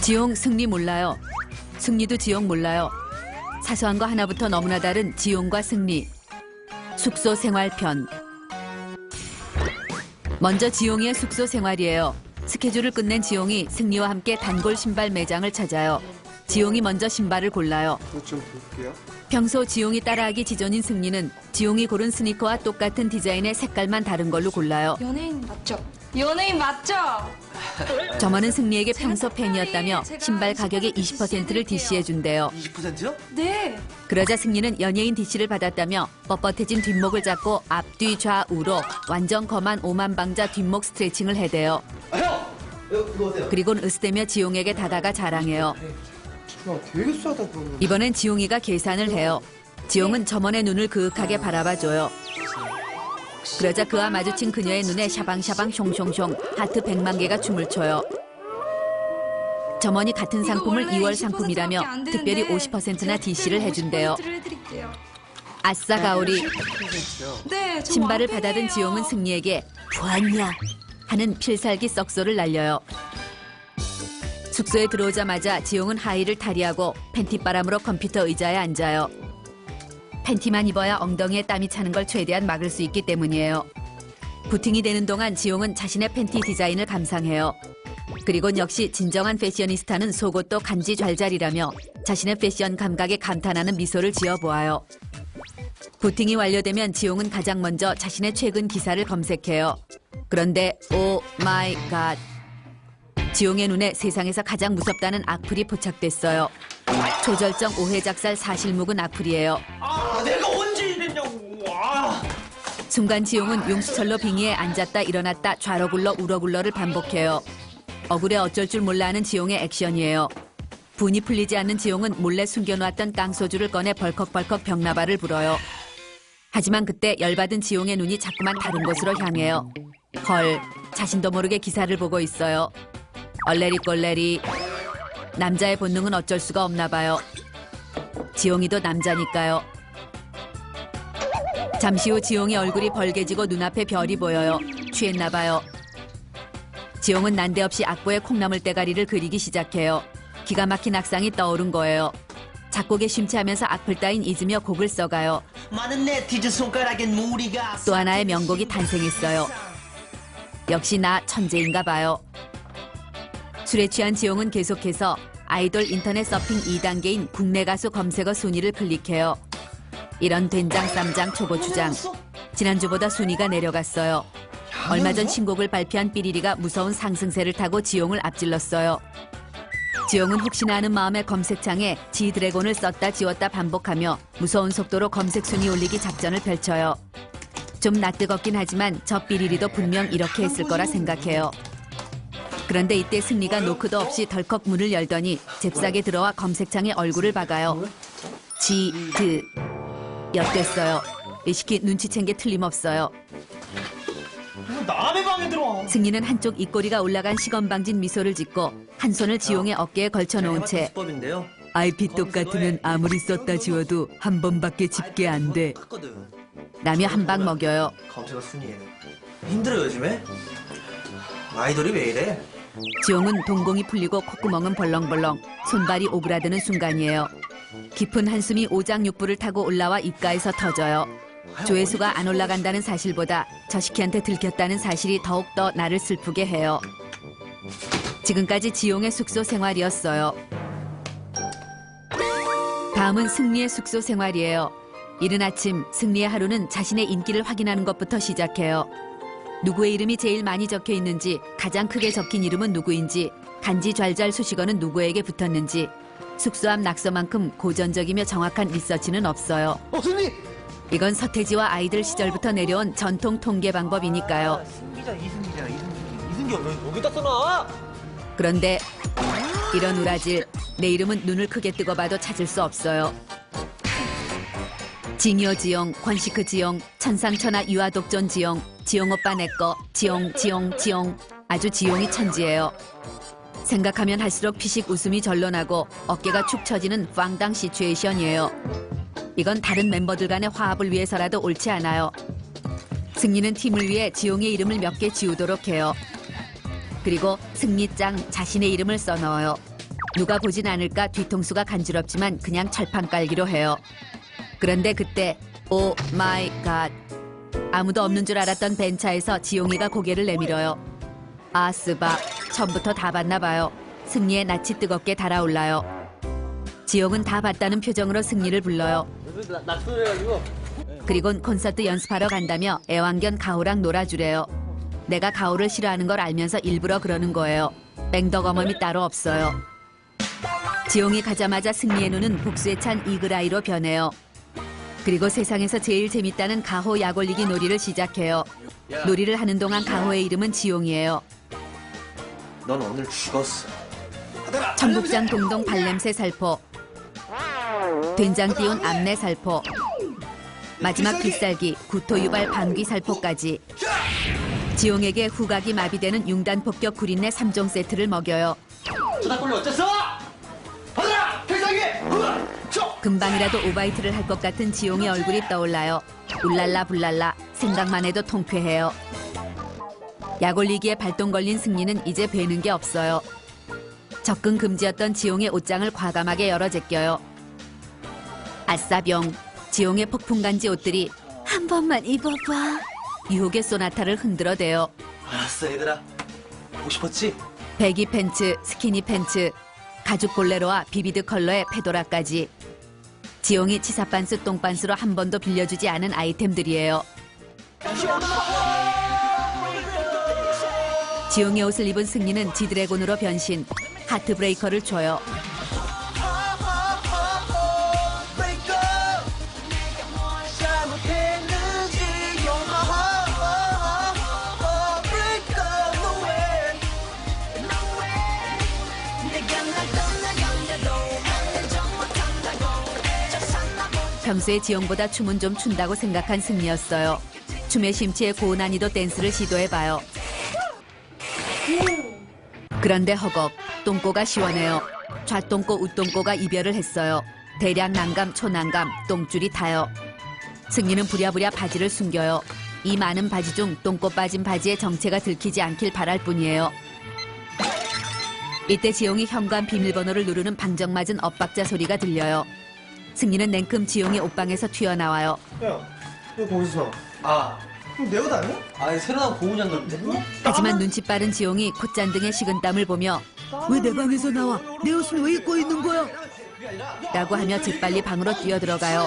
지용, 승리 몰라요. 승리도 지용 몰라요. 사소한 거 하나부터 너무나 다른 지용과 승리. 숙소 생활편. 먼저 지용이의 숙소 생활이에요. 스케줄을 끝낸 지용이 승리와 함께 단골 신발 매장을 찾아요. 지용이 먼저 신발을 골라요. 좀 볼게요. 평소 지용이 따라하기 지존인 승리는 지용이 고른 스니커와 똑같은 디자인의 색깔만 다른 걸로 골라요. 연예인 맞죠? 연예인 맞죠? 점원은 승리에게 평소 팬이었다며 신발 가격의 20%를 DC해준대요. 20%요? 네. 그러자 승리는 연예인 DC를 받았다며 뻣뻣해진 뒷목을 잡고 앞뒤 좌우로 완전 검한 오만방자 뒷목 스트레칭을 해대요. 형! 이거 어때요? 그리곤 으스대며 지용에게 다가가 자랑해요. 야, 되게 싸다, 그러면. 이번엔 지용이가 계산을 해요. 지용은 점원의 눈을 그윽하게 바라봐줘요. 그러자 그와 마주친 그녀의 눈에 샤방샤방 숑숑숑 하트 100만 개가 춤을 춰요. 점원이 같은 상품을 2월 상품이라며 특별히 50%나 DC를 해준대요. 아싸 가오리. 네, 신발을 받아든 지용은 승리에게 보았냐 하는 필살기 썩소를 날려요. 숙소에 들어오자마자 지용은 하의를 탈의하고 팬티바람으로 컴퓨터 의자에 앉아요. 팬티만 입어야 엉덩이에 땀이 차는 걸 최대한 막을 수 있기 때문이에요. 부팅이 되는 동안 지용은 자신의 팬티 디자인을 감상해요. 그리곤 역시 진정한 패셔니스타는 속옷도 간지 잘잘이라며 자신의 패션 감각에 감탄하는 미소를 지어보아요. 부팅이 완료되면 지용은 가장 먼저 자신의 최근 기사를 검색해요. 그런데 오 마이 갓. 지용의 눈에 세상에서 가장 무섭다는 악플이 포착됐어요. 초절정 오해작살 사실 묵은 악플이에요. 아, 내가 언제 이랬냐고. 아. 순간 지용은 용수철로 빙의에 앉았다 일어났다 좌로 굴러 우로 굴러를 반복해요. 억울해 어쩔 줄 몰라 하는 지용의 액션이에요. 분이 풀리지 않는 지용은 몰래 숨겨놓았던 깡소주를 꺼내 벌컥벌컥 벽나발을 불어요. 하지만 그때 열받은 지용의 눈이 자꾸만 다른 곳으로 향해요. 헐, 자신도 모르게 기사를 보고 있어요. 얼레리 꼴레리. 남자의 본능은 어쩔 수가 없나 봐요. 지용이도 남자니까요. 잠시 후 지용이 얼굴이 벌개지고 눈앞에 별이 보여요. 취했나 봐요. 지용은 난데없이 악보에 콩나물 대가리를 그리기 시작해요. 기가 막힌 악상이 떠오른 거예요. 작곡에 심취하면서 악플 따윈 잊으며 곡을 써가요. 많은 네티즌 손가락엔 무리가 또 하나의 명곡이 탄생했어요. 역시 나 천재인가 봐요. 술에 취한 지용은 계속해서 아이돌 인터넷 서핑 2단계인 국내 가수 검색어 순위를 클릭해요. 이런 된장, 쌈장, 초고추장. 지난주보다 순위가 내려갔어요. 얼마 전 신곡을 발표한 삐리리가 무서운 상승세를 타고 지용을 앞질렀어요. 지용은 혹시나 하는 마음에 검색창에 지드래곤을 썼다 지웠다 반복하며 무서운 속도로 검색 순위 올리기 작전을 펼쳐요. 좀 낯뜨겁긴 하지만 저 삐리리도 분명 이렇게 했을 거라 생각해요. 그런데 이때 승리가 노크도 없이 덜컥 문을 열더니 잽싸게 들어와 검색창에 얼굴을 박아요. 지드. 엿됐어요. 의식히 눈치챈 게 틀림없어요. 남의 방에 들어와. 승리는 한쪽 입꼬리가 올라간 시건방진 미소를 짓고 한 손을 지용의 어깨에 걸쳐놓은 채 수법인데요. IP 똑같으면 아무리 썼다 지워도 한 번밖에 집게 안 돼. 컸거든. 라며 한 방 먹여요. 검색어 순위에는 힘들어 요즘에. 아이돌이 왜 이래? 지용은 동공이 풀리고 콧구멍은 벌렁벌렁 손발이 오그라드는 순간이에요. 깊은 한숨이 오장육부를 타고 올라와 입가에서 터져요. 조회수가 안 올라간다는 사실보다 저식희한테 들켰다는 사실이 더욱더 나를 슬프게 해요. 지금까지 지용의 숙소 생활이었어요. 다음은 승리의 숙소 생활이에요. 이른 아침 승리의 하루는 자신의 인기를 확인하는 것부터 시작해요. 누구의 이름이 제일 많이 적혀 있는지, 가장 크게 적힌 이름은 누구인지, 간지 잘잘 수식어는 누구에게 붙었는지, 숙소 앞 낙서만큼 고전적이며 정확한 리서치는 없어요. 승리! 이건 서태지와 아이들 시절부터 내려온 전통 통계 방법이니까요. 승기자, 이승기자, 이승기 왜 여기다 써놔? 그런데 이런 우라질, 내 이름은 눈을 크게 뜨고 봐도 찾을 수 없어요. 징요 지용, 권시크 지용, 천상천하 유아독존 지용, 지용 오빠 내꺼, 지용. 아주 지용이 천지예요. 생각하면 할수록 피식 웃음이 절로 나고 어깨가 축 처지는 빵당 시츄에이션이에요. 이건 다른 멤버들 간의 화합을 위해서라도 옳지 않아요. 승리는 팀을 위해 지용의 이름을 몇 개 지우도록 해요. 그리고 승리짱 자신의 이름을 써넣어요. 누가 보진 않을까 뒤통수가 간지럽지만 그냥 철판 깔기로 해요. 그런데 그때 오 마이 갓. 아무도 없는 줄 알았던 벤차에서 지용이가 고개를 내밀어요. 아 스바, 처음부터 다 봤나 봐요. 승리의 낯이 뜨겁게 달아올라요. 지용은 다 봤다는 표정으로 승리를 불러요. 낙선해가지고. 그리곤 콘서트 연습하러 간다며 애완견 가오랑 놀아주래요. 내가 가오를 싫어하는 걸 알면서 일부러 그러는 거예요. 뺑덕어멈이 따로 없어요. 지용이 가자마자 승리의 눈은 복수에 찬 이글아이로 변해요. 그리고 세상에서 제일 재밌다는 가호 약올리기 놀이를 시작해요. 놀이를 하는 동안 가호의 이름은 지용이에요. 넌 오늘 죽었어. 청국장 동동 발냄새 살포, 된장 띄운 암내 살포, 마지막 필살기 구토 유발 방귀 살포까지. 지용에게 후각이 마비되는 융단 폭격 구린내 3종 세트를 먹여요. 주다꼴리 어땠어? 받아라! 필살기! 금방이라도 오바이트를 할 것 같은 지용의 얼굴이 떠올라요. 울랄라 불랄라 생각만 해도 통쾌해요. 약올리기에 발동 걸린 승리는 이제 베는 게 없어요. 접근 금지였던 지용의 옷장을 과감하게 열어 제껴요. 아싸병, 지용의 폭풍간지 옷들이 한 번만 입어봐. 유혹의 소나타를 흔들어대요. 알았어 얘들아. 보고 싶었지? 배기 팬츠, 스키니 팬츠, 가죽 볼레로와 비비드 컬러의 페도라까지. 지용이 치사반스 똥반스로 한 번도 빌려주지 않은 아이템들이에요. 지용의 옷을 입은 승리는 지드래곤으로 변신, 하트브레이커를 줘요. 평소에 지용보다 춤은 좀 춘다고 생각한 승리였어요. 춤의 심취에 고난이도 댄스를 시도해봐요. 그런데 허걱, 똥꼬가 시원해요. 좌똥꼬, 우똥꼬가 이별을 했어요. 대량 난감, 초난감, 똥줄이 타요. 승리는 부랴부랴 바지를 숨겨요. 이 많은 바지 중 똥꼬 빠진 바지의 정체가 들키지 않길 바랄 뿐이에요. 이때 지용이 현관 비밀번호를 누르는 방정맞은 엇박자 소리가 들려요. 승리는 냉큼 지용의 옷방에서 튀어나와요. 야, 너 거기서 아, 그럼 내 옷 아니야? 아니 새로 나온 고무장갑인데? 하지만 눈치 빠른 지용이 콧잔등의 식은땀을 보며 왜 내 방에서 나와? 내 옷을 왜 입고 있는 거야? 라고 하며 재빨리 방으로 뛰어들어가요.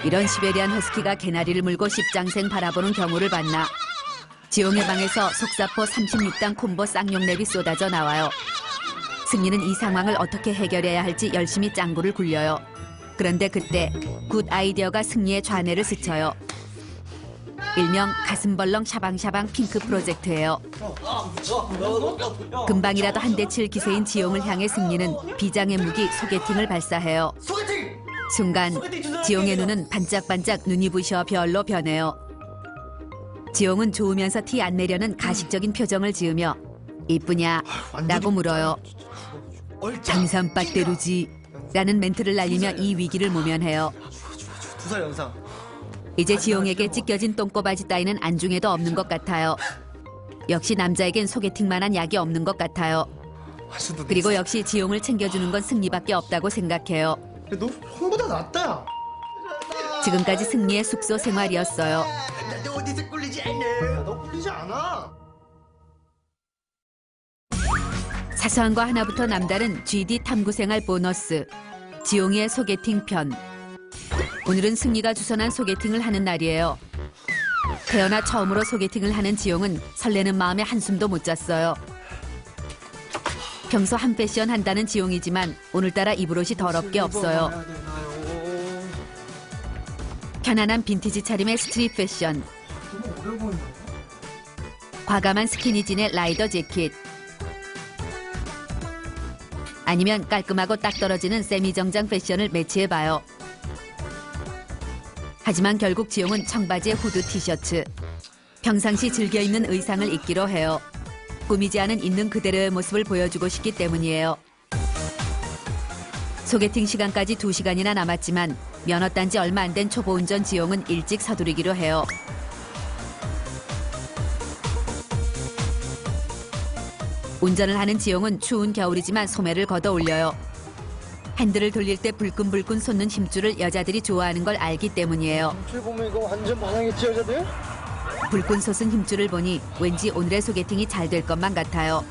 이런 시베리안 허스키가 개나리를 물고 십장생 바라보는 경우를 봤나. 지용의 방에서 속사포 36단 콤보 쌍용랩이 쏟아져 나와요. 승리는 이 상황을 어떻게 해결해야 할지 열심히 짱구를 굴려요. 그런데 그때 굿 아이디어가 승리의 좌뇌를 스쳐요. 일명 가슴벌렁 샤방샤방 핑크 프로젝트예요. 금방이라도 한 대 칠 기세인 지용을 향해 승리는 비장의 무기 소개팅을 발사해요. 순간 지용의 눈은 반짝반짝 눈이 부셔 별로 변해요. 지용은 좋으면서 티 안 내려는 가식적인 표정을 지으며 이쁘냐? 라고 물어요. 장산빠떼루지 라는 멘트를 날리며 이 위기를 모면해요. 두살 영상. 이제 지용에게 찢겨진 똥꼬바지 따위는 안중에도 없는 것 같아요. 역시 남자에겐 소개팅만한 약이 없는 것 같아요. 그리고 역시 지용을 챙겨주는 건 승리밖에 없다고 생각해요. 너 형보다 낫다. 야. 지금까지 승리의 숙소 생활이었어요. 너 어디서 꿀리지 않아? 너 꿀리지 않아. 사소한 거 하나부터 남다른 GD 탐구생활 보너스, 지용이의 소개팅 편. 오늘은 승리가 주선한 소개팅을 하는 날이에요. 태어나 처음으로 소개팅을 하는 지용은 설레는 마음에 한숨도 못 잤어요. 평소 한 패션 한다는 지용이지만 오늘따라 입을 옷이 더럽게 없어요. 편안한 빈티지 차림의 스트릿 패션, 과감한 스키니진의 라이더 재킷, 아니면 깔끔하고 딱 떨어지는 세미정장 패션을 매치해봐요. 하지만 결국 지용은 청바지에 후드 티셔츠, 평상시 즐겨 입는 의상을 입기로 해요. 꾸미지 않은 있는 그대로의 모습을 보여주고 싶기 때문이에요. 소개팅 시간까지 2시간이나 남았지만 면허 딴 지 얼마 안 된 초보 운전 지용은 일찍 서두르기로 해요. 운전을 하는 지용은 추운 겨울이지만 소매를 걷어 올려요. 핸들을 돌릴 때 불끈불끈 솟는 힘줄을 여자들이 좋아하는 걸 알기 때문이에요. 줄 보면 이거 완전 반항했지 여자들? 불끈 솟은 힘줄을 보니 왠지 오늘의 소개팅이 잘 될 것만 같아요.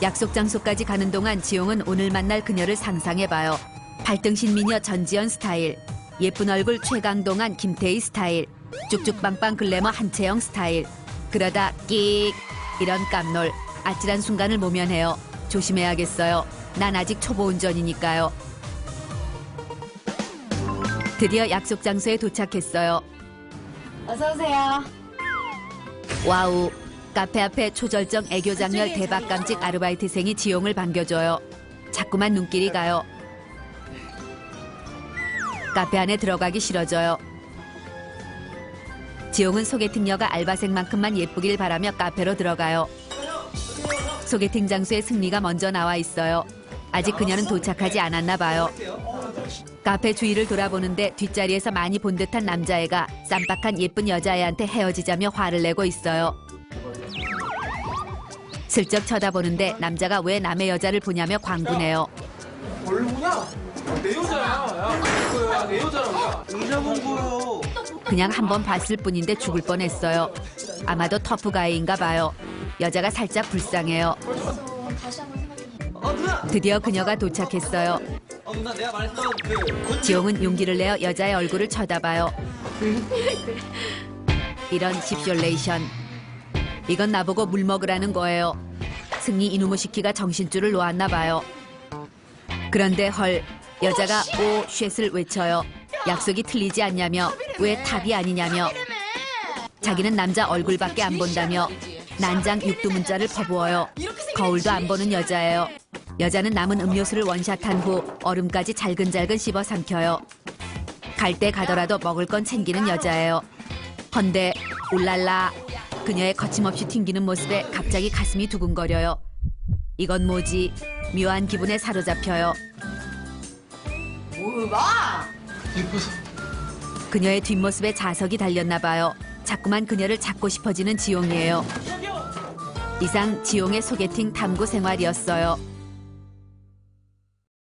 약속 장소까지 가는 동안 지용은 오늘 만날 그녀를 상상해봐요. 발등신 미녀 전지현 스타일, 예쁜 얼굴 최강동안 김태희 스타일, 쭉쭉빵빵 글래머 한채영 스타일. 그러다 끽 이런 깜놀, 아찔한 순간을 모면해요. 조심해야겠어요. 난 아직 초보 운전이니까요. 드디어 약속 장소에 도착했어요. 어서 오세요. 와우, 카페 앞에 초절정 애교 장렬 대박 깜찍 아르바이트생이 지용을 반겨줘요. 자꾸만 눈길이 가요. 카페 안에 들어가기 싫어져요. 지용은 소개팅녀가 알바생만큼만 예쁘길 바라며 카페로 들어가요. 소개팅 장소에 승리가 먼저 나와 있어요. 아직 그녀는 도착하지 않았나 봐요. 카페 주위를 돌아보는데 뒷자리에서 많이 본 듯한 남자애가 쌈박한 예쁜 여자애한테 헤어지자며 화를 내고 있어요. 슬쩍 쳐다보는데 남자가 왜 남의 여자를 보냐며 광분해요. 뭘 보냐? 내 여자야. 야, 그거야. 내 여자라고. 의자 본 거요. 그냥 한번 봤을 뿐인데 죽을 뻔했어요. 아마도 터프가이인가 봐요. 여자가 살짝 불쌍해요. 다시 한번 생각해. 누나. 드디어 그녀가 도착했어요. 누나 내가 말했던 그 지용은 용기를 내어 여자의 얼굴을 쳐다봐요. 이런 십쇼레이션. 이건 나보고 물 먹으라는 거예요. 승리 이누무시키가 정신줄을 놓았나 봐요. 그런데 헐, 여자가 오 쉣을 외쳐요. 약속이 틀리지 않냐며, 왜 탑이 아니냐며. 자기는 남자 얼굴밖에 안 본다며 난장 육두문자를 퍼부어요. 거울도 안 보는 여자예요. 여자는 남은 음료수를 원샷한 후 얼음까지 잘근잘근 씹어 삼켜요. 갈 때 가더라도 먹을 건 챙기는 여자예요. 헌데 울랄라, 그녀의 거침없이 튕기는 모습에 갑자기 가슴이 두근거려요. 이건 뭐지? 묘한 기분에 사로잡혀요. 예뻐서. 그녀의 뒷모습에 자석이 달렸나 봐요. 자꾸만 그녀를 찾고 싶어지는 지용이에요. 이상 지용의 소개팅 탐구 생활이었어요.